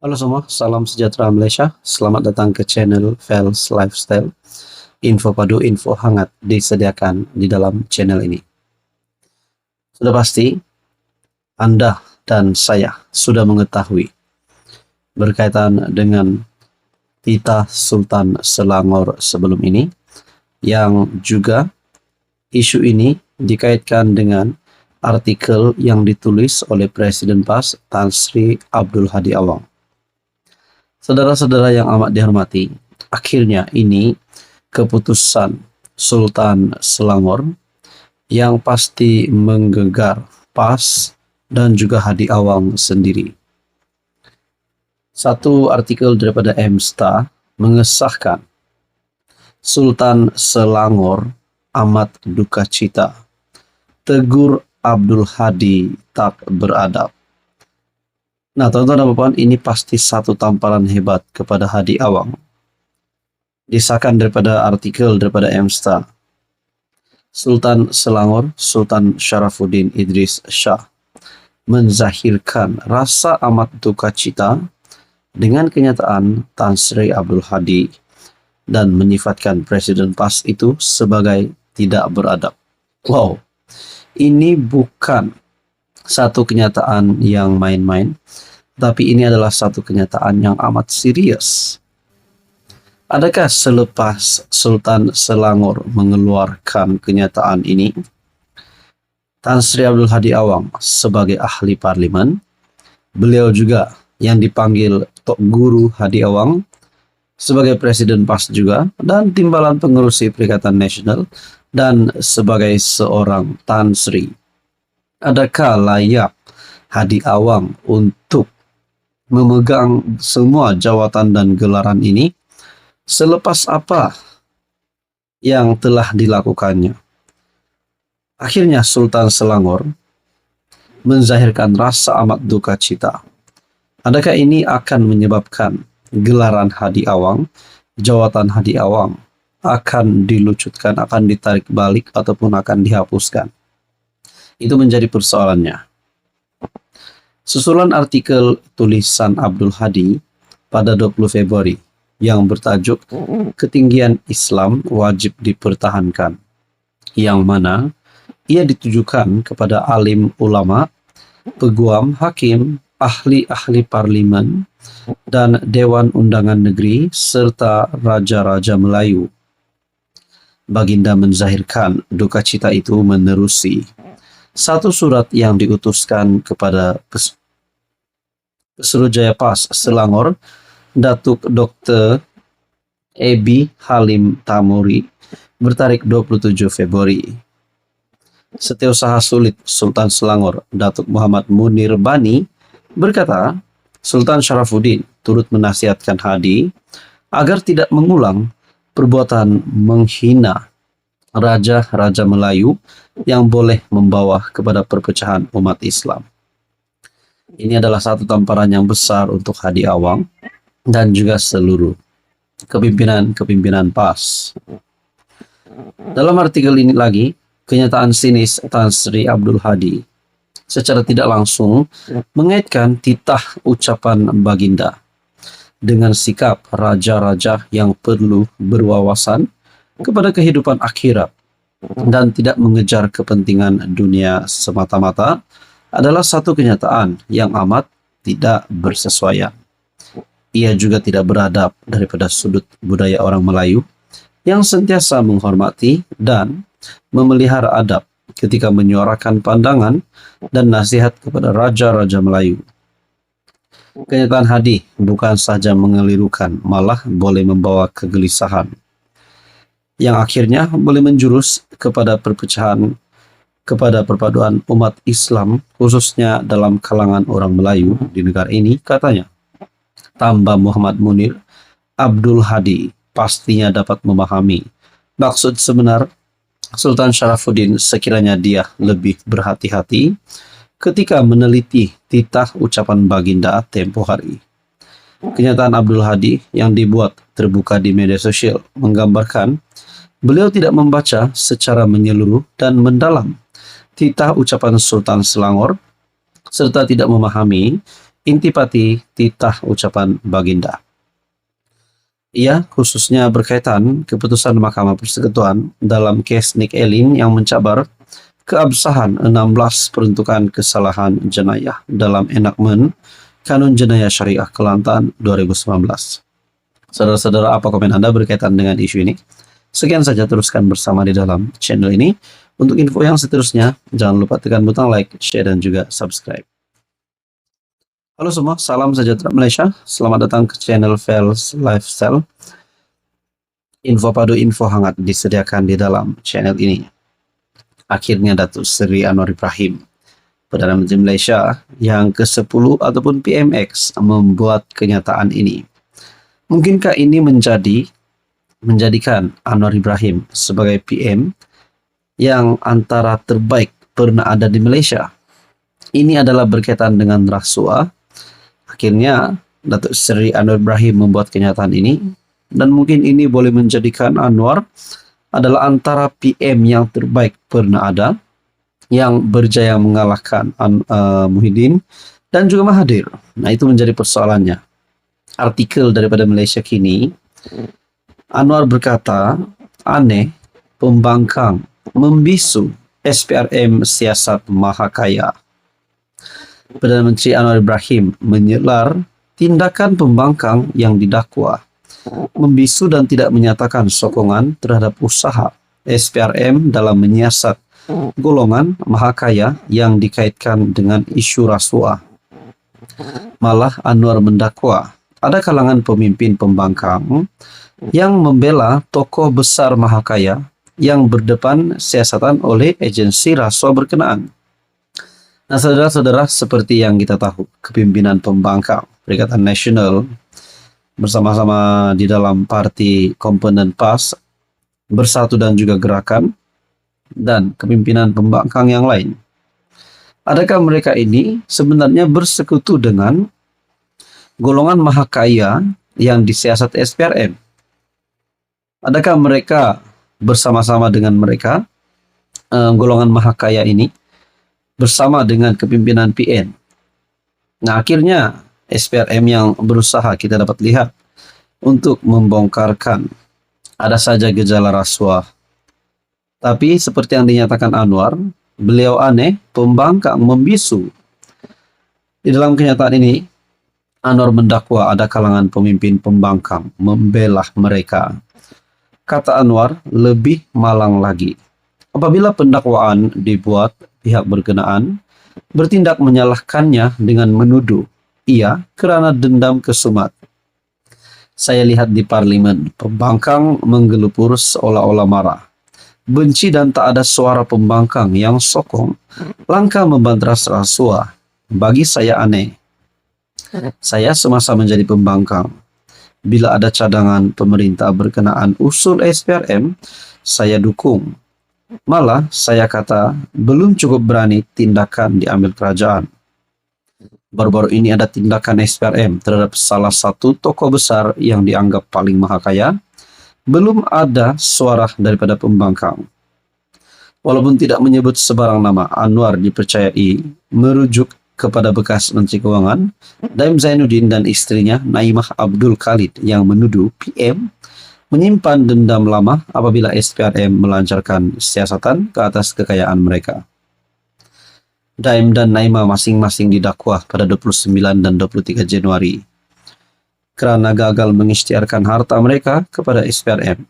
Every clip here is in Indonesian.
Halo semua, salam sejahtera Malaysia. Selamat datang ke channel Fels Lifestyle. Info padu, info hangat disediakan di dalam channel ini. Sudah pasti, Anda dan saya sudah mengetahui berkaitan dengan titah Sultan Selangor sebelum ini, yang juga isu ini dikaitkan dengan artikel yang ditulis oleh Presiden PAS Tan Sri Abdul Hadi Awang. Saudara-saudara yang amat dihormati, akhirnya ini keputusan Sultan Selangor yang pasti menggegar PAS dan juga Hadi Awang sendiri. Satu artikel daripada Msta mengesahkan Sultan Selangor amat duka cita, tegur Abdul Hadi tak beradab. Nah, teman-teman dan puan, ini pasti satu tamparan hebat kepada Hadi Awang. Disahkan daripada artikel daripada Msta, Sultan Selangor, Sultan Sharafuddin Idris Shah, menzahirkan rasa amat duka cita dengan kenyataan Tan Sri Abdul Hadi dan menyifatkan Presiden PAS itu sebagai tidak beradab. Wow, ini bukan satu kenyataan yang main-main, tapi ini adalah satu kenyataan yang amat serius. Adakah selepas Sultan Selangor mengeluarkan kenyataan ini, Tan Sri Abdul Hadi Awang sebagai ahli parlimen, beliau juga yang dipanggil Tok Guru Hadi Awang sebagai Presiden PAS juga, dan Timbalan Pengurusi Perikatan Nasional, dan sebagai seorang Tan Sri, adakah layak Hadi Awang untuk memegang semua jawatan dan gelaran ini selepas apa yang telah dilakukannya? Akhirnya Sultan Selangor menzahirkan rasa amat duka cita. Adakah ini akan menyebabkan gelaran Hadi Awang, jawatan Hadi Awang akan dilucutkan, akan ditarik balik, ataupun akan dihapuskan? Itu menjadi persoalannya. Susulan artikel tulisan Abdul Hadi pada 20 Februari yang bertajuk Ketinggian Islam Wajib Dipertahankan, yang mana ia ditujukan kepada alim ulama, peguam, hakim, ahli-ahli parlimen, dan Dewan Undangan Negeri, serta Raja-Raja Melayu. Baginda menzahirkan duka cita itu menerusi satu surat yang diutuskan kepada Pesuruhjaya PAS Selangor, Datuk Dr. Ebi Halim Tamuri, bertarik 27 Februari. Setiausaha Sulit Sultan Selangor, Datuk Muhammad Munir Bani, berkata, Sultan Sharafuddin turut menasihatkan Hadi agar tidak mengulang perbuatan menghina Raja-Raja Melayu yang boleh membawa kepada perpecahan umat Islam. Ini adalah satu tamparan yang besar untuk Hadi Awang dan juga seluruh kepimpinan PAS. Dalam artikel ini lagi, kenyataan sinis Tan Sri Abdul Hadi secara tidak langsung mengaitkan titah ucapan baginda dengan sikap raja-raja yang perlu berwawasan kepada kehidupan akhirat dan tidak mengejar kepentingan dunia semata-mata adalah satu kenyataan yang amat tidak bersesuaian. Ia juga tidak beradab daripada sudut budaya orang Melayu yang sentiasa menghormati dan memelihara adab ketika menyuarakan pandangan dan nasihat kepada Raja-Raja Melayu. Kenyataan Hadi bukan saja mengelirukan, malah boleh membawa kegelisahan, yang akhirnya boleh menjurus kepada perpecahan, kepada perpaduan umat Islam, khususnya dalam kalangan orang Melayu di negara ini, katanya. Tambah Muhammad Munir, Abdul Hadi pastinya dapat memahami maksud sebenar Sultan Sharafuddin sekiranya dia lebih berhati-hati ketika meneliti titah ucapan baginda tempo hari. Kenyataan Abdul Hadi yang dibuat terbuka di media sosial menggambarkan beliau tidak membaca secara menyeluruh dan mendalam titah ucapan Sultan Selangor, serta tidak memahami intipati titah ucapan Baginda. Ia khususnya berkaitan keputusan Mahkamah Persekutuan dalam kes Nick Elin yang mencabar keabsahan 16 peruntukan kesalahan jenayah dalam enakmen Kanun Jenayah Syariah Kelantan 2019. Saudara-saudara, apa komen Anda berkaitan dengan isu ini? Sekian saja, teruskan bersama di dalam channel ini. Untuk info yang seterusnya, jangan lupa tekan butang like, share, dan juga subscribe. Halo semua, salam sejahtera Malaysia. Selamat datang ke channel Fels Lifestyle. Info padu info hangat disediakan di dalam channel ini. Akhirnya Datuk Seri Anwar Ibrahim, Perdana Menteri Malaysia yang ke-10 ataupun PMX, membuat kenyataan ini. Mungkinkah ini menjadikan Anwar Ibrahim sebagai PM yang antara terbaik pernah ada di Malaysia? Ini adalah berkaitan dengan rasuah. Akhirnya Datuk Seri Anwar Ibrahim membuat kenyataan ini, dan mungkin ini boleh menjadikan Anwar adalah antara PM yang terbaik pernah ada, yang berjaya mengalahkan Muhyiddin dan juga Mahathir. Nah, itu menjadi persoalannya. Artikel daripada Malaysia Kini, Anwar berkata, aneh, pembangkang, membisu SPRM siasat maha kaya. Perdana Menteri Anwar Ibrahim menyelar tindakan pembangkang yang didakwa, membisu dan tidak menyatakan sokongan terhadap usaha SPRM dalam menyiasat golongan maha kaya yang dikaitkan dengan isu rasuah. Malah Anwar mendakwa ada kalangan pemimpin pembangkang yang membela tokoh besar maha kaya yang berdepan siasatan oleh agensi rasuah berkenaan. Nah, saudara-saudara, seperti yang kita tahu, kepimpinan pembangkang Perikatan Nasional bersama-sama di dalam parti komponen PAS, Bersatu dan juga Gerakan, dan kepimpinan pembangkang yang lain. Adakah mereka ini sebenarnya bersekutu dengan golongan maha kaya yang disiasat SPRM? Adakah mereka bersama-sama dengan mereka, golongan maha kaya ini, bersama dengan kepimpinan PN? Nah, akhirnya SPRM yang berusaha kita dapat lihat untuk membongkarkan ada saja gejala rasuah. Tapi seperti yang dinyatakan Anwar, beliau aneh, pembangkang, membisu. Di dalam kenyataan ini, Anwar mendakwa ada kalangan pemimpin pembangkang membela mereka. Kata Anwar, lebih malang lagi apabila pendakwaan dibuat pihak berkenaan bertindak menyalahkannya dengan menuduh ia kerana dendam kesumat. Saya lihat di parlimen, pembangkang menggelupur seolah-olah marah, benci, dan tak ada suara pembangkang yang sokong langkah membantras rasuah. Bagi saya aneh. Saya semasa menjadi pembangkang, bila ada cadangan pemerintah berkenaan usul SPRM, saya dukung. Malah saya kata belum cukup berani tindakan diambil kerajaan. Baru-baru ini ada tindakan SPRM terhadap salah satu tokoh besar yang dianggap paling maha kaya. Belum ada suara daripada pembangkang. Walaupun tidak menyebut sebarang nama, Anwar dipercayai merujuk kepada bekas Menteri Keuangan Daim Zainuddin dan istrinya Naimah Abdul Khalid yang menuduh PM menyimpan dendam lama apabila SPRM melancarkan siasatan ke atas kekayaan mereka. Daim dan Naimah masing-masing didakwa pada 29 dan 23 Januari kerana gagal mengisytiharkan harta mereka kepada SPRM.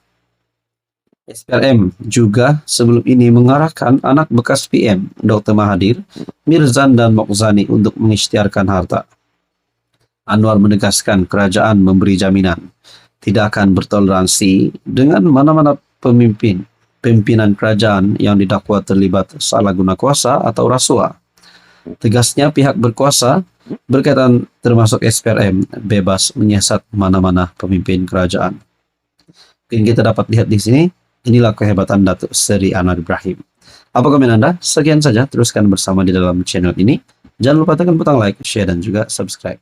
SPRM juga sebelum ini mengarahkan anak bekas PM, Dr. Mahathir, Mirzan dan Mokhzani untuk mengisytiharkan harta. Anwar menegaskan kerajaan memberi jaminan tidak akan bertoleransi dengan mana-mana pimpinan kerajaan yang didakwa terlibat salah guna kuasa atau rasuah. Tegasnya, pihak berkuasa berkaitan termasuk SPRM bebas menyiasat mana-mana pemimpin kerajaan. Mungkin kita dapat lihat di sini, inilah kehebatan Datuk Seri Anwar Ibrahim. Apa komen Anda? Sekian saja, teruskan bersama di dalam channel ini. Jangan lupa tekan butang like, share, dan juga subscribe.